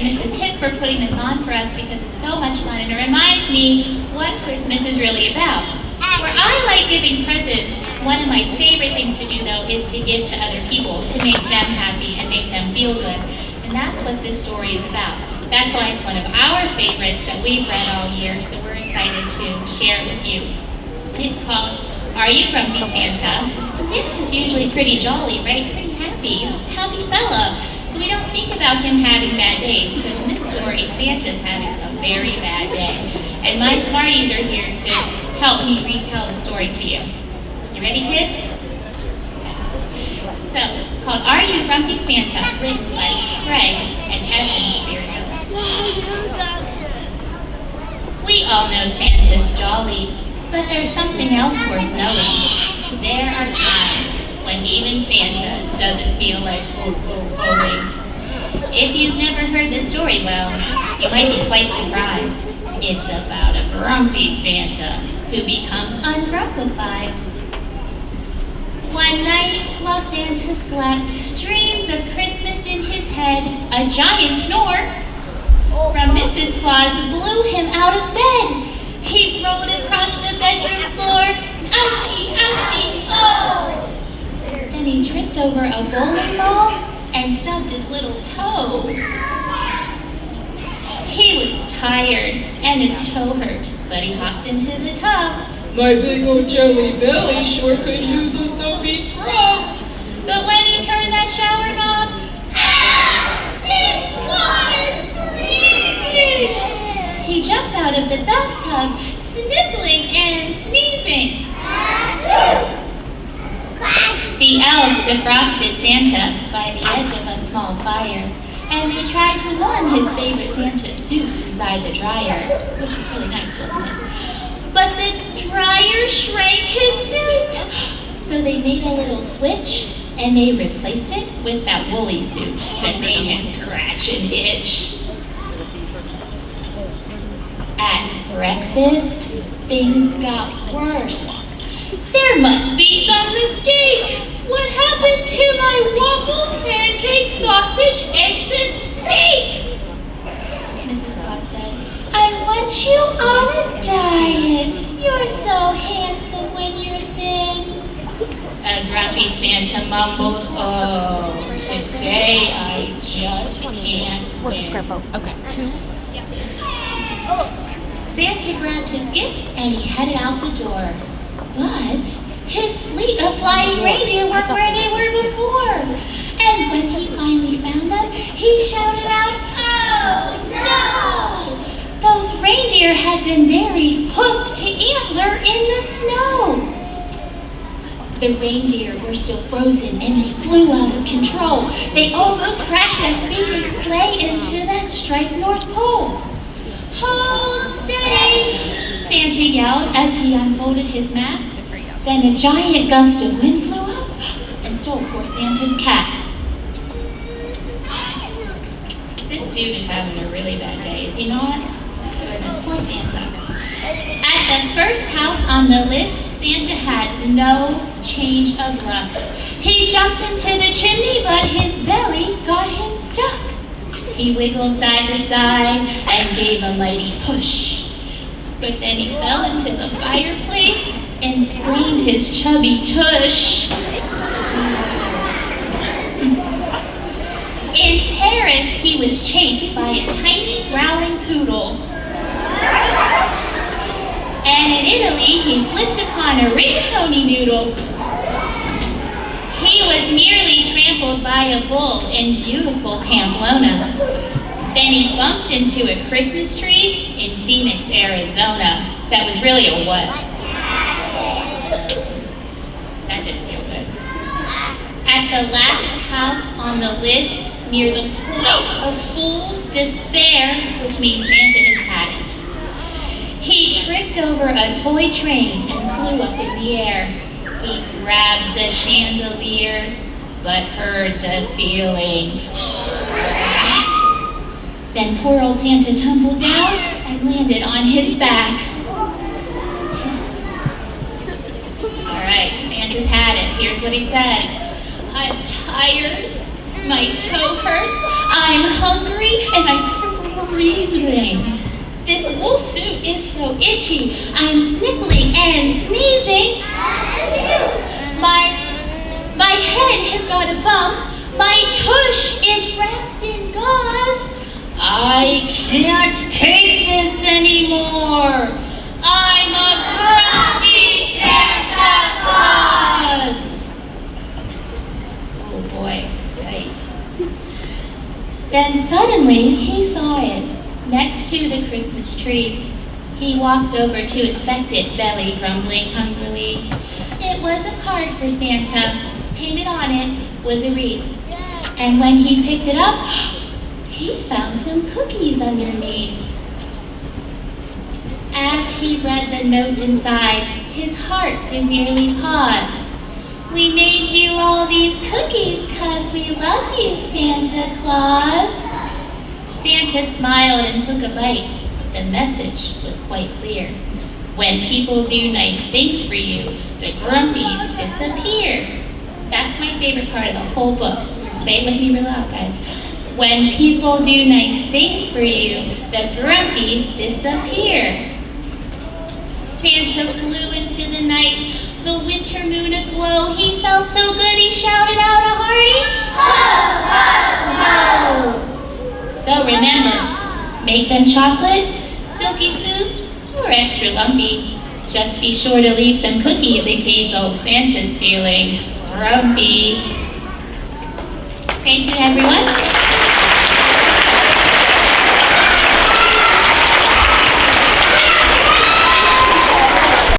Mrs. Hip for putting this on for us because it's so much fun and it reminds me what Christmas is really about. Where I like giving presents, one of my favorite things to do though is to give to other people, to make them happy and make them feel good. And that's what this story is about. That's why it's one of our favorites that we've read all year, so we're excited to share it with you. It's called, Are You Grumpy Santa? Santa's usually pretty jolly, right? Pretty happy. He's a happy fella. So we don't think about him having bad days, but in this story, Santa's having a very bad day. And my Smarties are here to help me retell the story to you. You ready, kids? So, it's called Are You Grumpy Santa? Written by Gregg and Spiridellis. We all know Santa's jolly, but there's something else worth knowing. There are times when even Santa doesn't feel like oh. If you've never heard the story, well, you might be quite surprised. It's about a grumpy Santa who becomes ungrumpified. One night while Santa slept, dreams of Christmas in his head, a giant snore from Mrs. Claus blew him out of bed. He rolled across the bedroom floor. Ouchie, ouchie, oh! And he tripped over a bowling ball and stubbed his little toe. He was tired and his toe hurt, but he hopped into the tub. My big old jelly belly sure could use a soapy scrub. But when he turned that shower knob, this water's freezing! He jumped out of the bathtub, sniffling and sneezing. The elves defrosted Santa by the edge of a small fire, and they tried to warm his favorite Santa suit inside the dryer, which is really nice, wasn't it? But the dryer shrank his suit. So they made a little switch, and they replaced it with that woolly suit that made him scratch and itch. At breakfast, things got worse. There must be some mistake. What happened to my waffles, pancakes, sausage, eggs, and steak? Mrs. Claus said, I want you on a diet. You're so handsome when you're thin. A grumpy Santa mumbled, oh, today I just can't win. Okay. Santa grabbed his gifts and he headed out the door. But his fleet of flying reindeer weren't where they were before. And when he finally found them, he shouted out, oh no! Those reindeer had been buried hoof to antler in the snow. The reindeer were still frozen and they flew out of control. They almost crashed that speeding sleigh into that striped North Pole. Hold steady, Santa yelled as he unfolded his map. Then a giant gust of wind flew up and stole poor Santa's cap. This dude is having a really bad day, is he not? Goodness, poor Santa. At the first house on the list, Santa had no change of luck. He jumped into the chimney, but his belly got him stuck. He wiggled side to side and gave a mighty push. But then he fell into the fireplace and sprained his chubby tush. In Paris, he was chased by a tiny growling poodle. And in Italy, he slipped upon a rigatoni noodle. He was nearly trampled by a bull in beautiful Pamplona. Then he bumped into a Christmas tree in Phoenix, Arizona. That was really a what? That didn't feel good. At the last house on the list, near the point of full despair, which means Santa has had it, he tripped over a toy train and flew up in the air. He grabbed the chandelier, but heard the ceiling. Then poor old Santa tumbled down and landed on his back. All right, Santa's had it. Here's what he said. I'm tired, my toe hurts, I'm hungry, and I'm freezing. This wool suit is so itchy. I'm sniffling and sneezing. My head has got a bump. My tush is wrapped in gauze. I can't take this anymore. I'm a grumpy Santa Claus. Oh boy, yikes. Then suddenly he saw it next to the Christmas tree. He walked over to inspect it, belly grumbling hungrily. It was a card for Santa. Painted on it was a wreath. And when he picked it up, he found some cookies underneath. As he read the note inside, his heart did nearly pause. We made you all these cookies 'cause we love you, Santa Claus. Santa smiled and took a bite. The message was quite clear. When people do nice things for you, the grumpies disappear. That's my favorite part of the whole book. Say it with me real loud, guys. When people do nice things for you, the grumpies disappear. Santa flew into the night, the winter moon aglow. He felt so good he shouted out a hearty, ho, ho, ho! So remember, make them chocolate, silky smooth, or extra lumpy. Just be sure to leave some cookies in case old Santa's feeling grumpy. Thank you, everyone.